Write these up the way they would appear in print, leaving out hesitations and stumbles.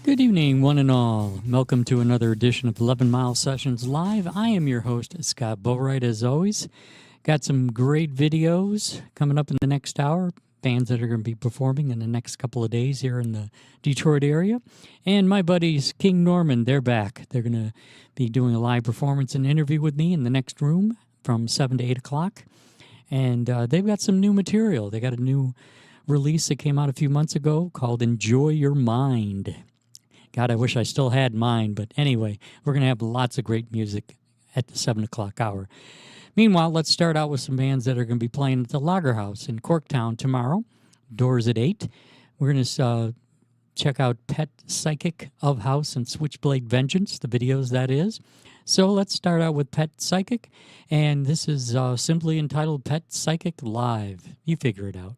Good evening, one and all. Welcome to another edition of 11 Mile Sessions Live. I am your host, Scott Boatwright, as always. Got some great videos coming up in the next hour, bands that are going to be performing in the next couple of days here in the Detroit area. And my buddies, King Norman, they're back. They're going to be doing a live performance and interview with me in the next room from 7 to 8 o'clock. And they've got some new material. They got a new release that came out a few months ago called Enjoy Your Mind. God, I wish I still had mine, but anyway, we're going to have lots of great music at the 7 o'clock hour. Meanwhile, let's start out with some bands that are going to be playing at the Lager House in Corktown tomorrow. Doors at 8. We're going to check out Pet Psychic of House and Switchblade Vengeance, the videos that is. So let's start out with Pet Psychic, and this is simply entitled Pet Psychic Live. You figure it out.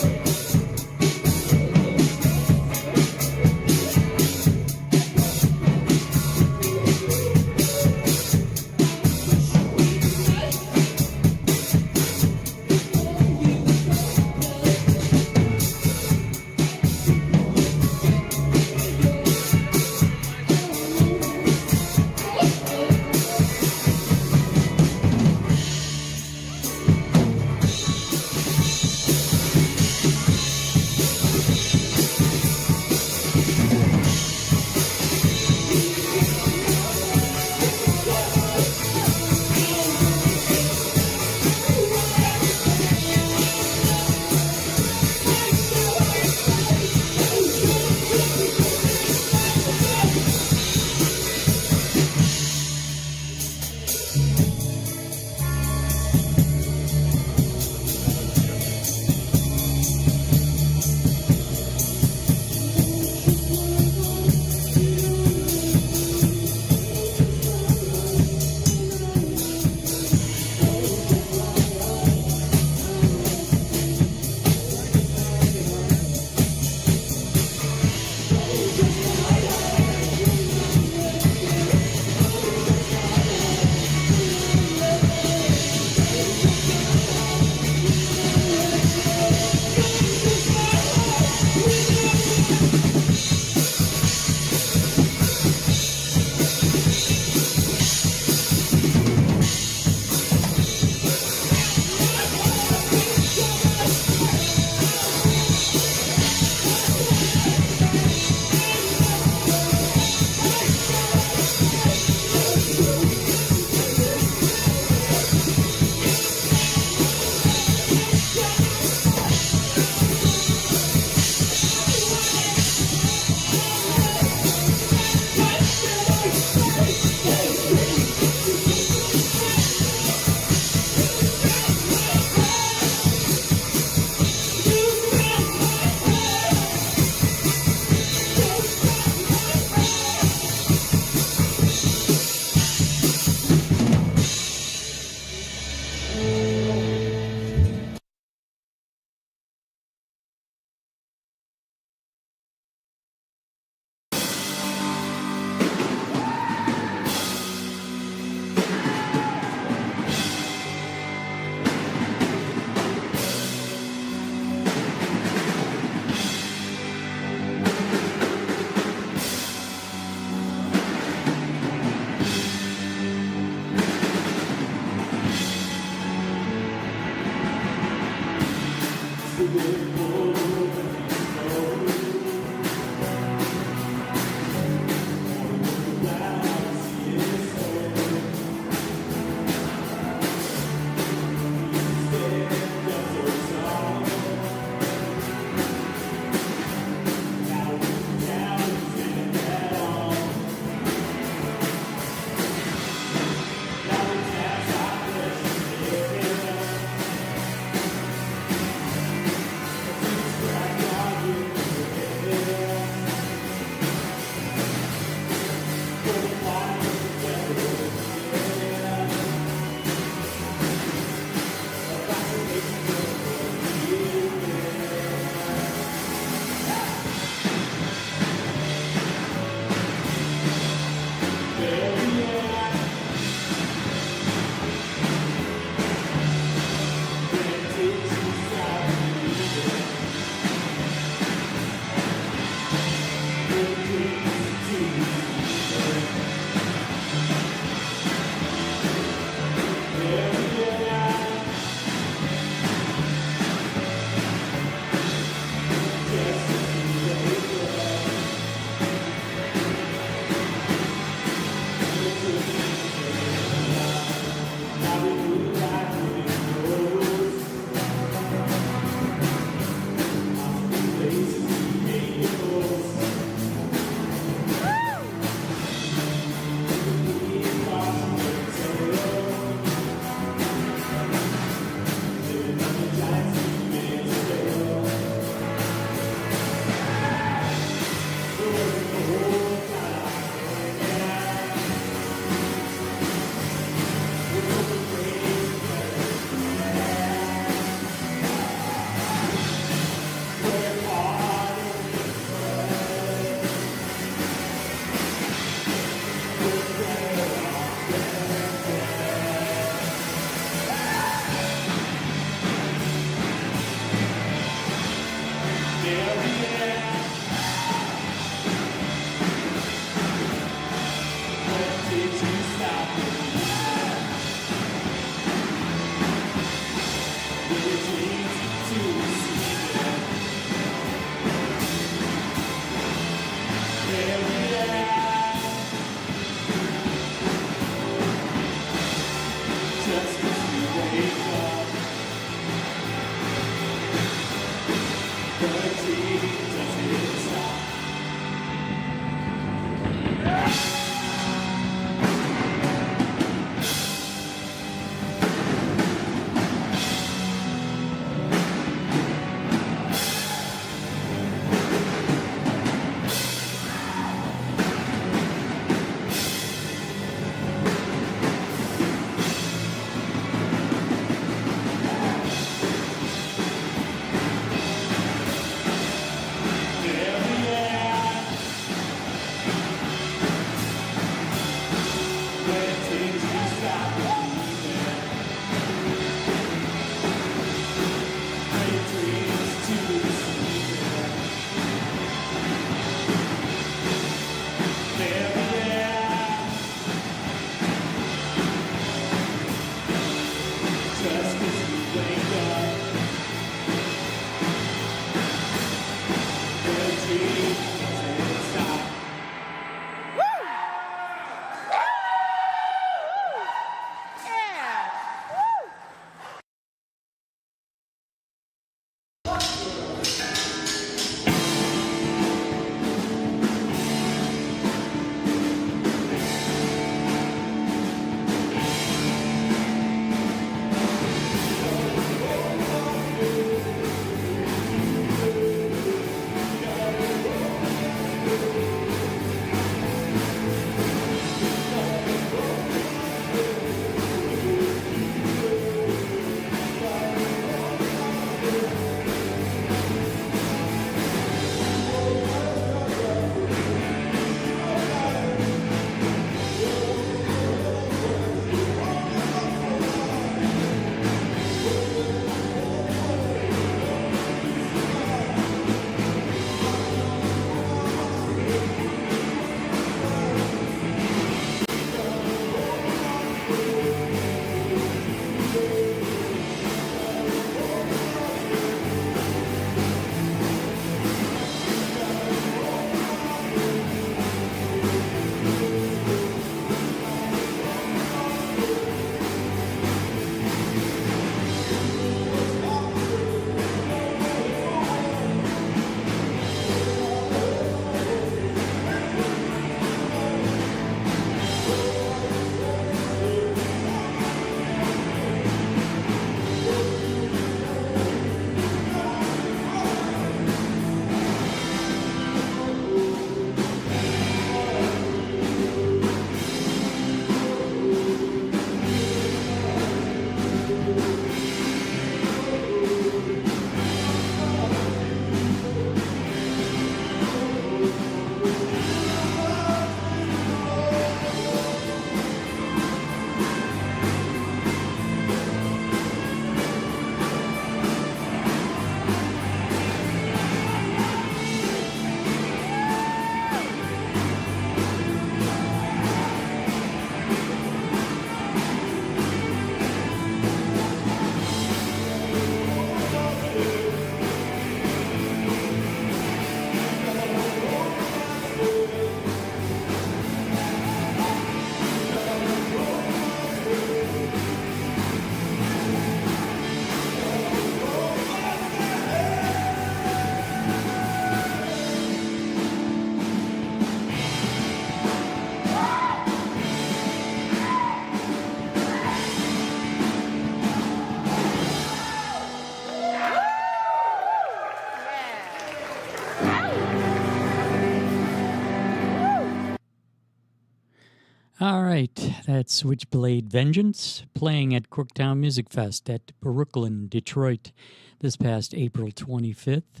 All right, that's Switchblade Vengeance playing at Corktown Music Fest at Brooklyn, Detroit, this past April 25th.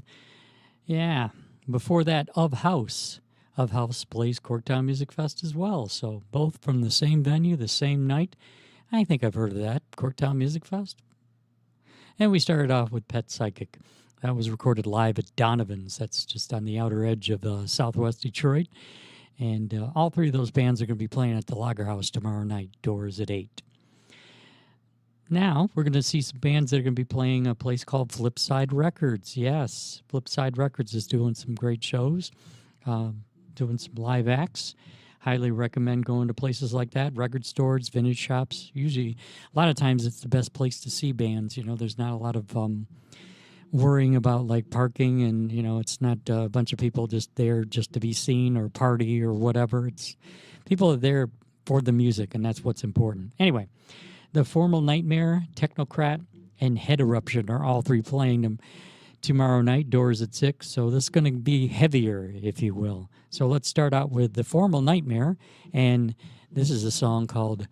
Yeah, before that, Of House. Of House plays Corktown Music Fest as well, so both from the same venue, the same night. I think I've heard of that, Corktown Music Fest. And we started off with Pet Psychic. That was recorded live at Donovan's. That's just on the outer edge of southwest Detroit. And all three of those bands are going to be playing at the Lager House tomorrow night, doors at 8. Now, we're going to see some bands that are going to be playing a place called Flipside Records. Yes, Flipside Records is doing some great shows, doing some live acts. Highly recommend going to places like that, record stores, vintage shops. Usually, a lot of times it's the best place to see bands. You know, there's not a lot of worrying about like parking, and you know, it's not a bunch of people just there just to be seen or party or whatever. It's people are there for the music, and that's what's important. Anyway, the Formal Nightmare, Technocrat, and Head Eruption are all three playing them tomorrow night, doors at 6. So this is going to be heavier, if you will. So let's start out with the Formal Nightmare, and this is a song called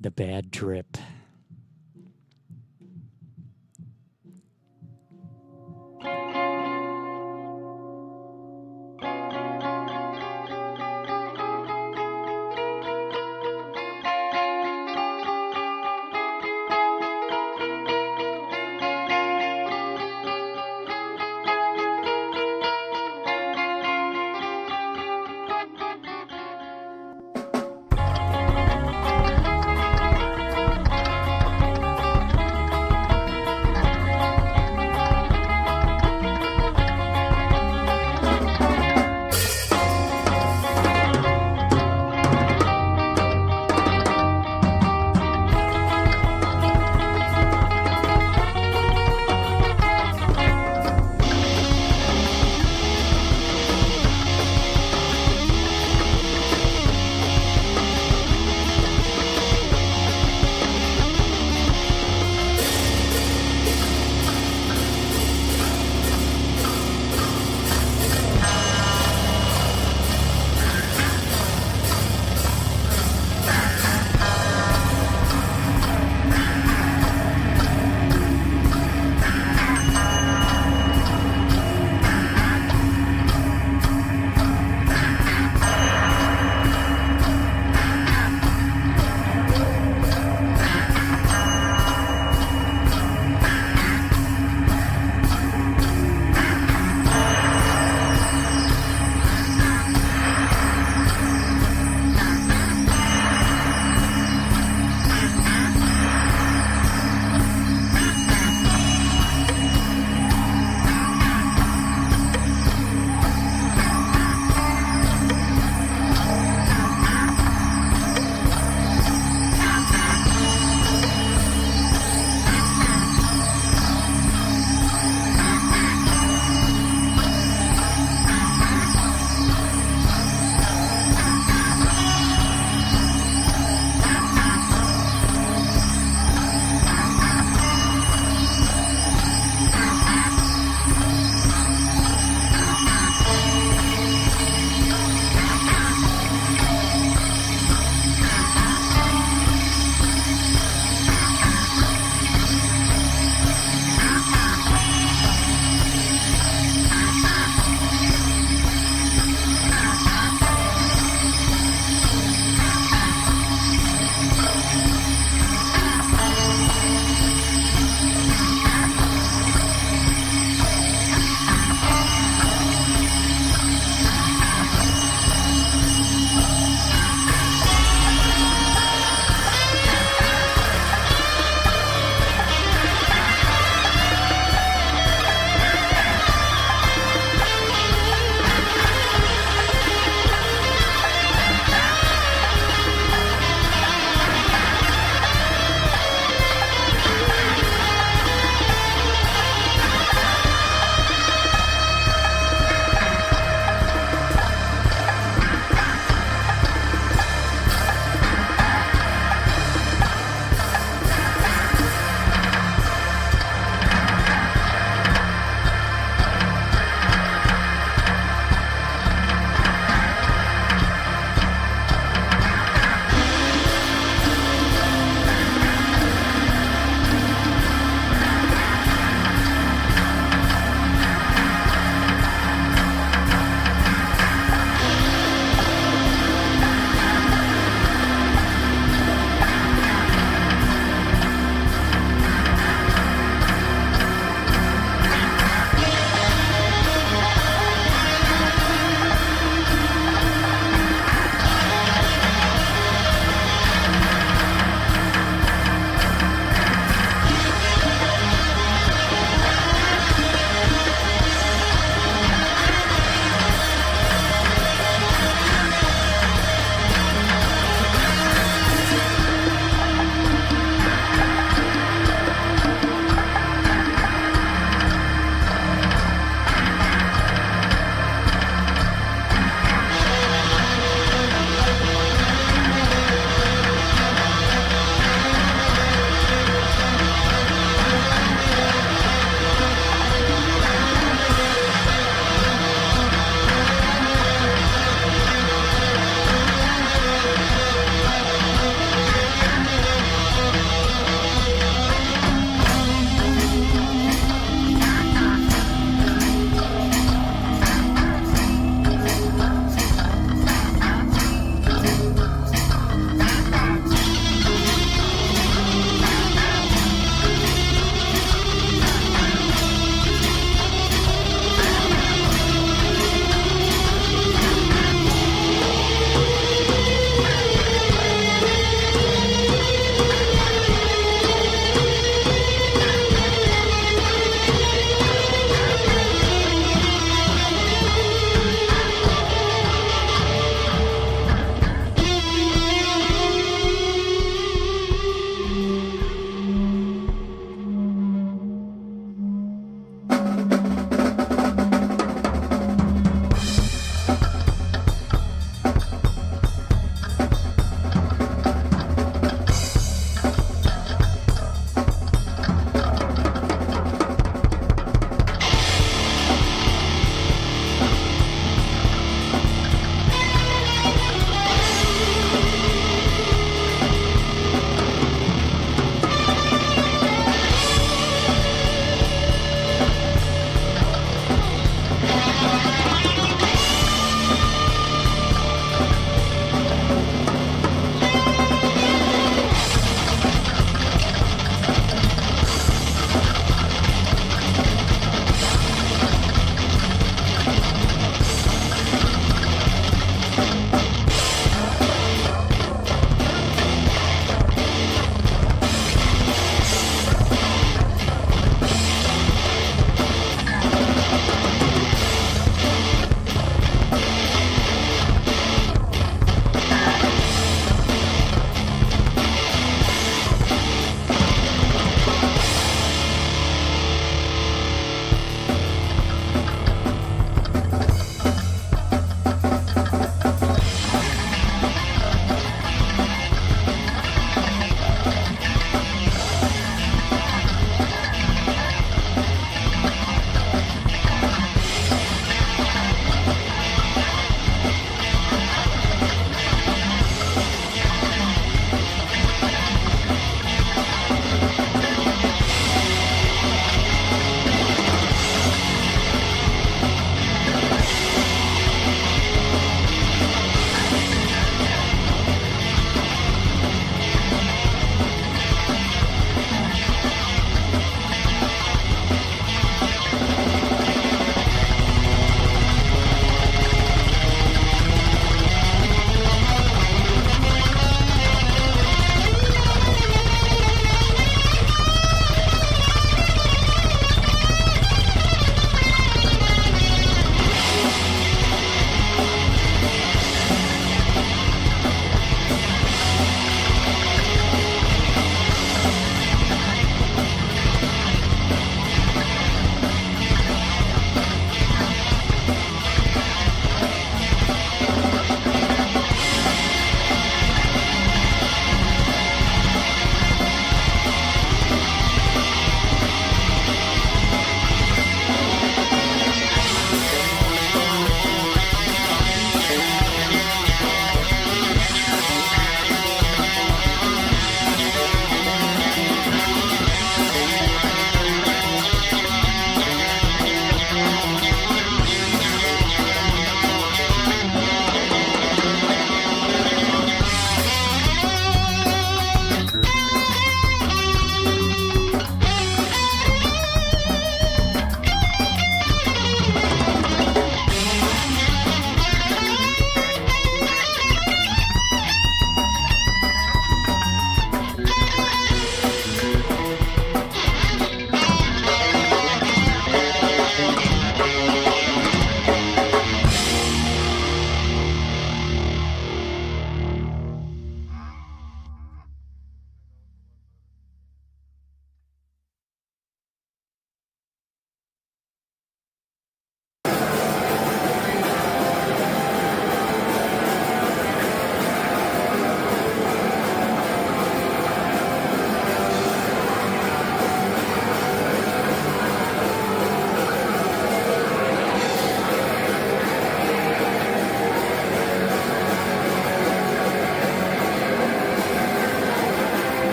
The Bad Trip.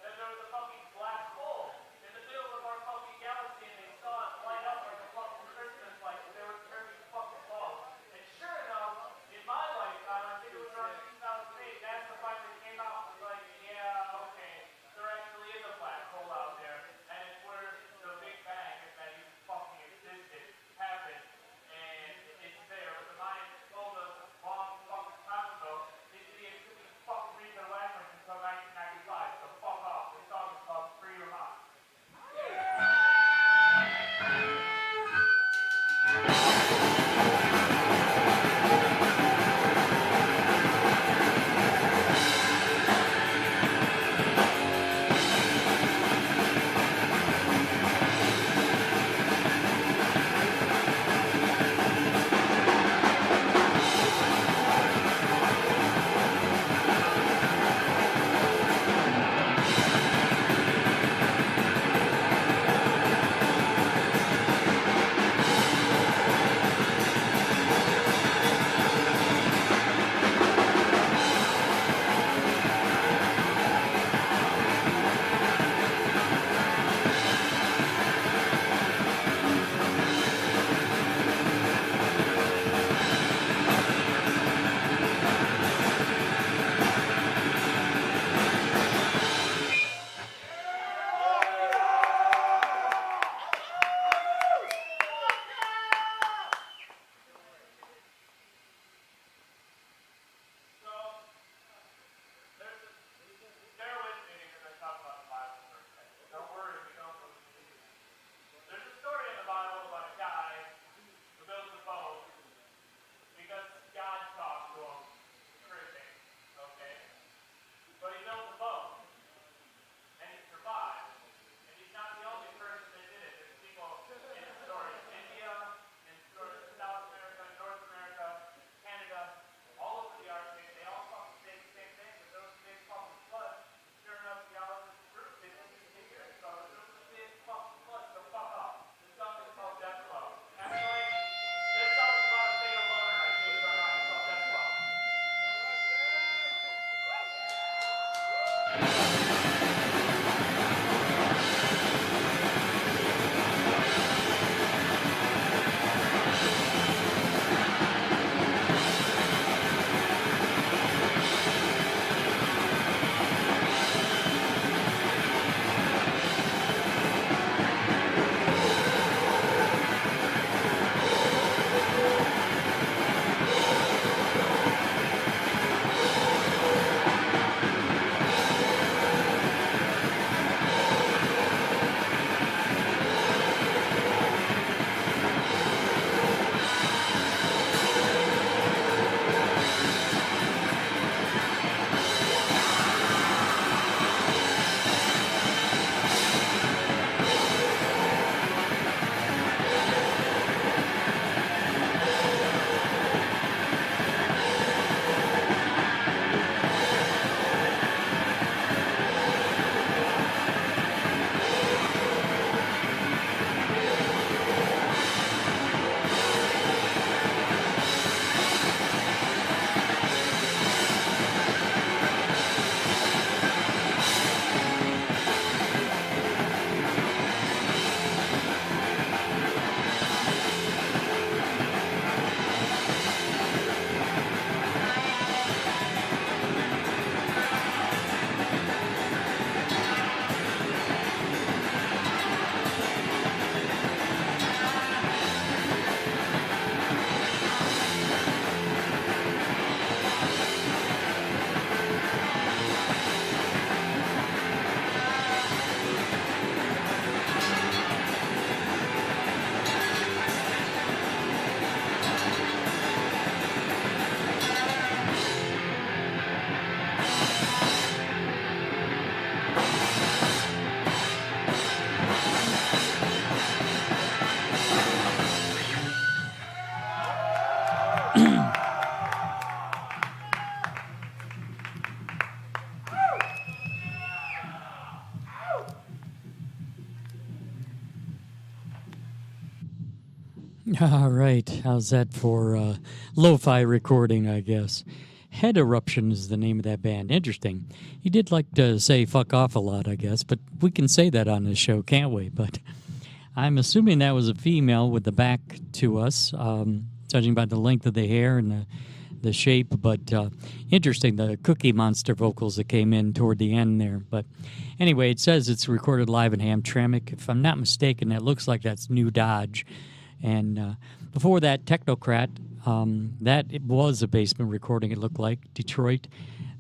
That there was a fucking black hole in the middle of our fucking All right. How's that for lo-fi recording, I guess? Head Eruption is the name of that band. Interesting. He did like to say fuck off a lot, I guess, but we can say that on this show, can't we? But I'm assuming that was a female with the back to us, judging by the length of the hair and the shape. But interesting, the Cookie Monster vocals that came in toward the end there. But anyway, it says it's recorded live in Hamtramck. If I'm not mistaken, that looks like that's New Dodge. And before that, Technocrat, that it was a basement recording, it looked like. Detroit,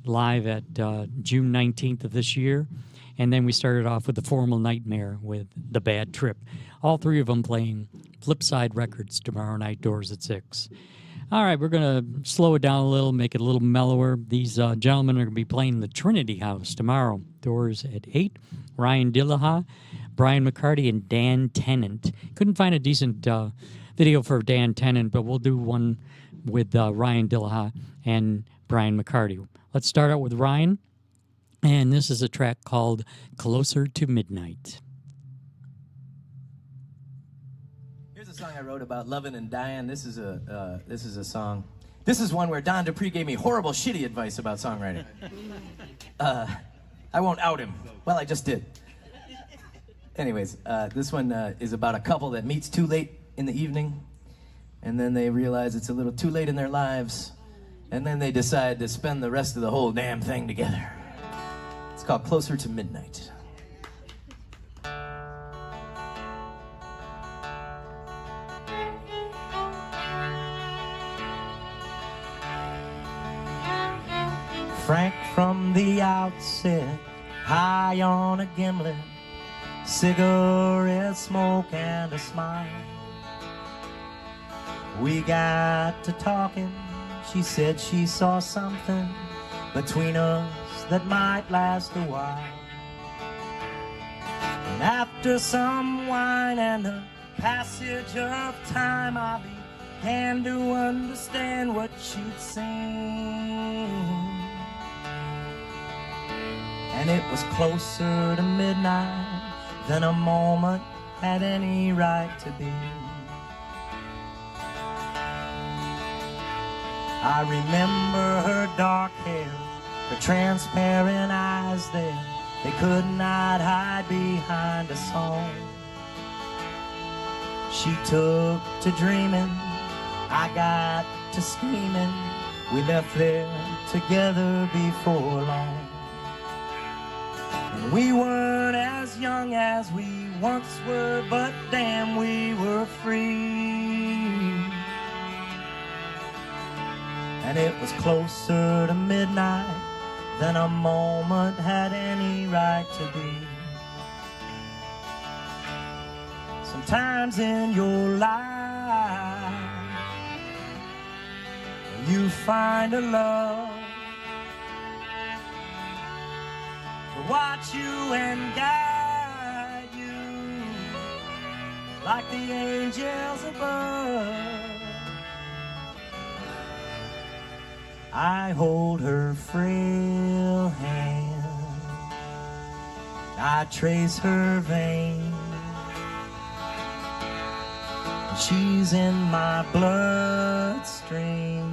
live at June 19th of this year. And then we started off with The Formal Nightmare with The Bad Trip. All three of them playing Flipside Records tomorrow night, doors at 6. All right, we're going to slow it down a little, make it a little mellower. These gentlemen are going to be playing the Trinity House tomorrow, doors at 8. Ryan Dillaha, Brian McCarty, and Dan Tennant. Couldn't find a decent video for Dan Tennant, but we'll do one with Ryan Dillaha and Brian McCarty. Let's start out with Ryan, and this is a track called Closer to Midnight. Here's a song I wrote about loving and dying. This is a song. This is one where Don Dupree gave me horrible, shitty advice about songwriting. I won't out him. Well, I just did. Anyways, this one is about a couple that meets too late in the evening, and then they realize it's a little too late in their lives, and then they decide to spend the rest of the whole damn thing together. It's called Closer to Midnight. Frank from the outset, high on a gimlet, cigarette smoke and a smile. We got to talking. She said she saw something between us that might last a while. And after some wine and the passage of time, I began to understand what she'd seen. And it was closer to midnight than a moment had any right to be. I remember her dark hair, her transparent eyes there. They could not hide behind a song. She took to dreaming, I got to scheming. We left there together before long. And we weren't as young as we once were, but damn, we were free. And it was closer to midnight than a moment had any right to be. Sometimes in your life you find a love to watch you and guide you like the angels above. I hold her frail hand, I trace her veins. She's in my bloodstream,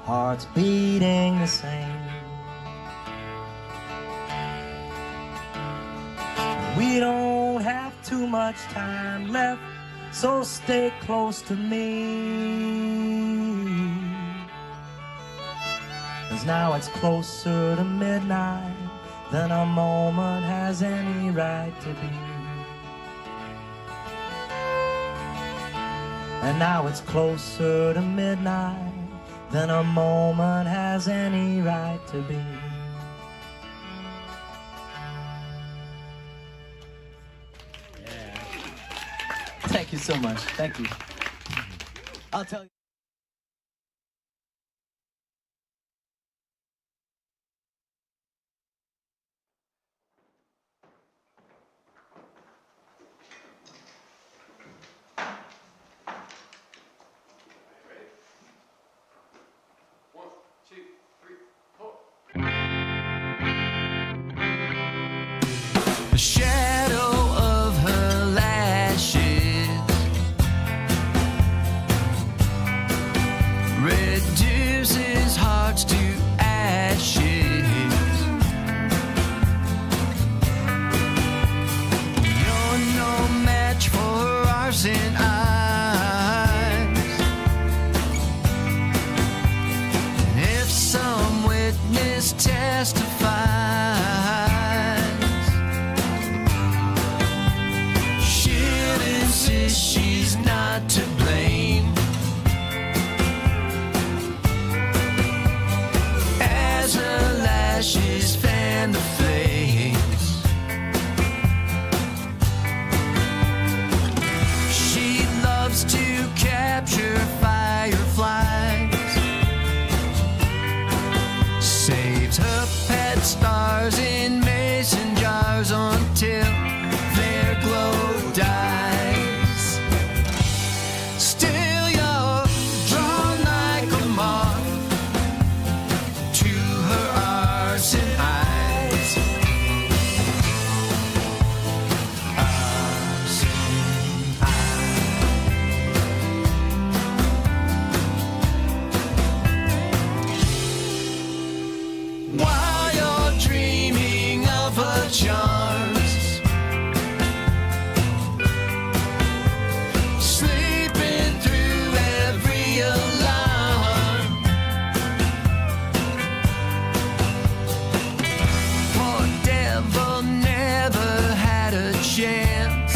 hearts beating the same. We don't have too much time left, so stay close to me. 'Cause now it's closer to midnight than a moment has any right to be. And now it's closer to midnight than a moment has any right to be. Yeah. Thank you so much. Thank you. I'll tell you. The shadow of her lashes says she's not to blame. As her lashes fan the flames, she loves to capture fireflies, saves her pet stars in mason jars until their glow dies. Still you're drawn like a moth to her arson eyes. Arson eyes. While you're dreaming of her charms, sleeping through every alarm, poor devil never had a chance.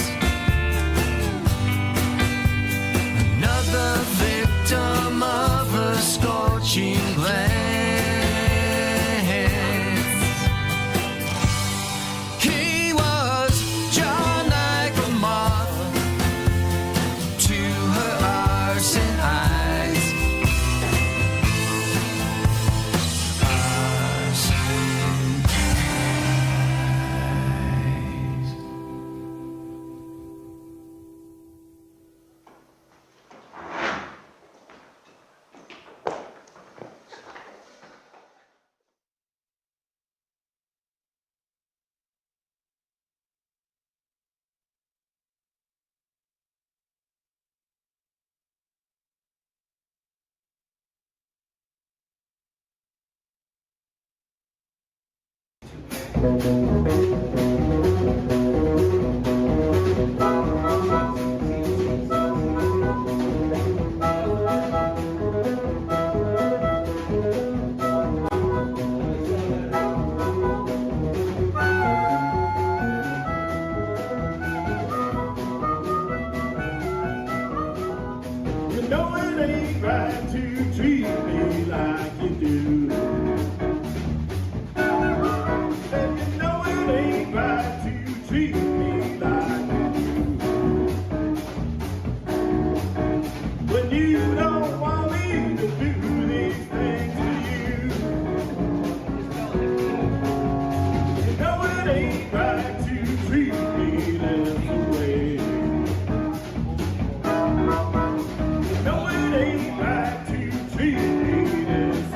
Another victim of her scorching glance. He was drawn like a moth to her arson eyes. Arson eyes. You know it ain't right to treat me like you do. And you know it ain't right to treat me like you do. When you don't want me to do these things to you. You know it ain't right to treat me this way. No, it ain't right to treat me this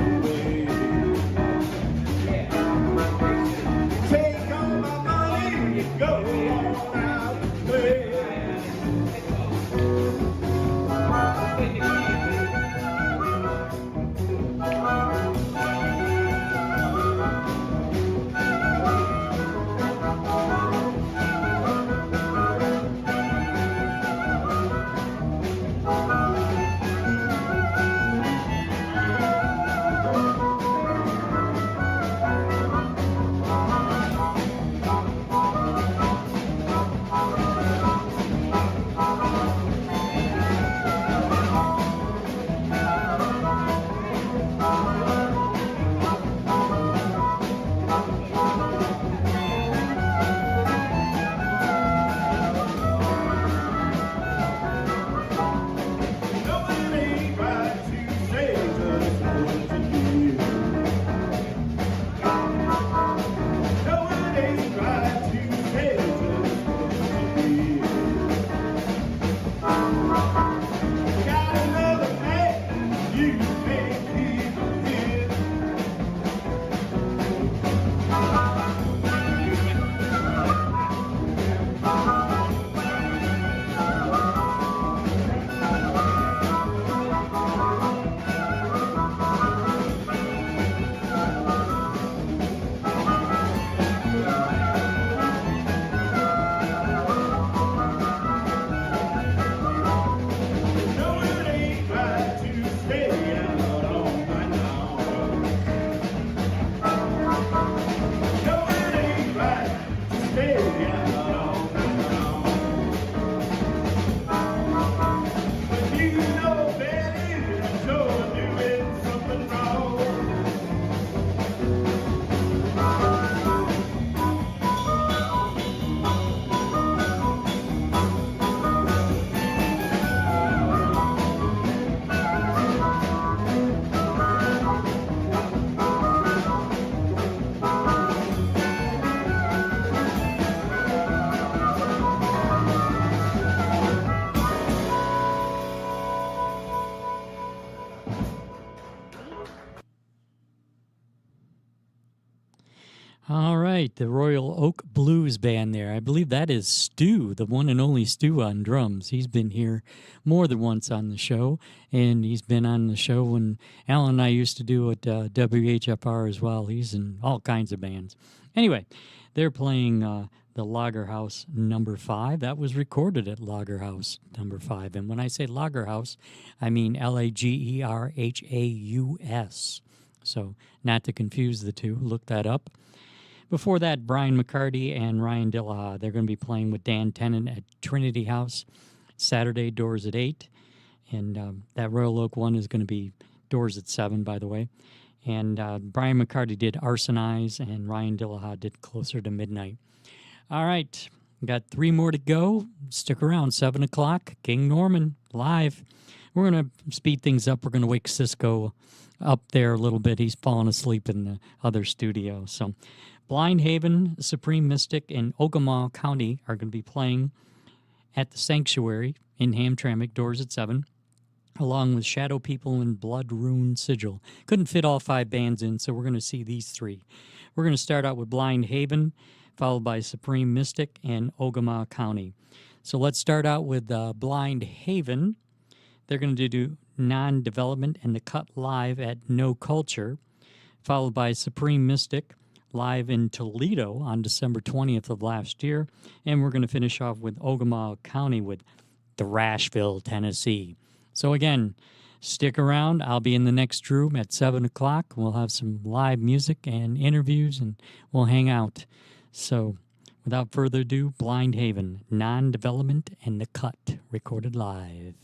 the Royal Oak Blues Band there. I believe that is Stu, the one and only Stu on drums. He's been here more than once on the show, and he's been on the show when Alan and I used to do at WHFR as well. He's in all kinds of bands. Anyway, they're playing the Lager House number 5. That was recorded at Lager House number 5. And when I say Lager House, I mean Lagerhaus. So not to confuse the two, look that up. Before that, Brian McCarty and Ryan Dillaha, they're going to be playing with Dan Tennant at Trinity House Saturday, doors at 8. And that Royal Oak one is going to be doors at 7, by the way. And Brian McCarty did Arsonize, and Ryan Dillaha did Closer to Midnight. All right, got 3 more to go. Stick around, 7 o'clock, King Norman, live. We're going to speed things up. We're going to wake Cisco up there a little bit. He's fallen asleep in the other studio. So Blind Haven, Supreme Mystic, and Ogemaw County are going to be playing at the Sanctuary in Hamtramck, doors at 7, along with Shadow People and Blood Rune Sigil. Couldn't fit all 5 bands in, so we're going to see these 3. We're going to start out with Blind Haven, followed by Supreme Mystic and Ogemaw County. So let's start out with Blind Haven. They're going to do Non-Development and The Cut live at No Culture, followed by Supreme Mystic live in Toledo on December 20th of last year. And we're going to finish off with Ogemaw County with Thrashville, Tennessee. So again, stick around. I'll be in the next room at 7 o'clock. We'll have some live music and interviews, and we'll hang out. So without further ado, Blind Haven, Non-Development and The Cut, recorded live.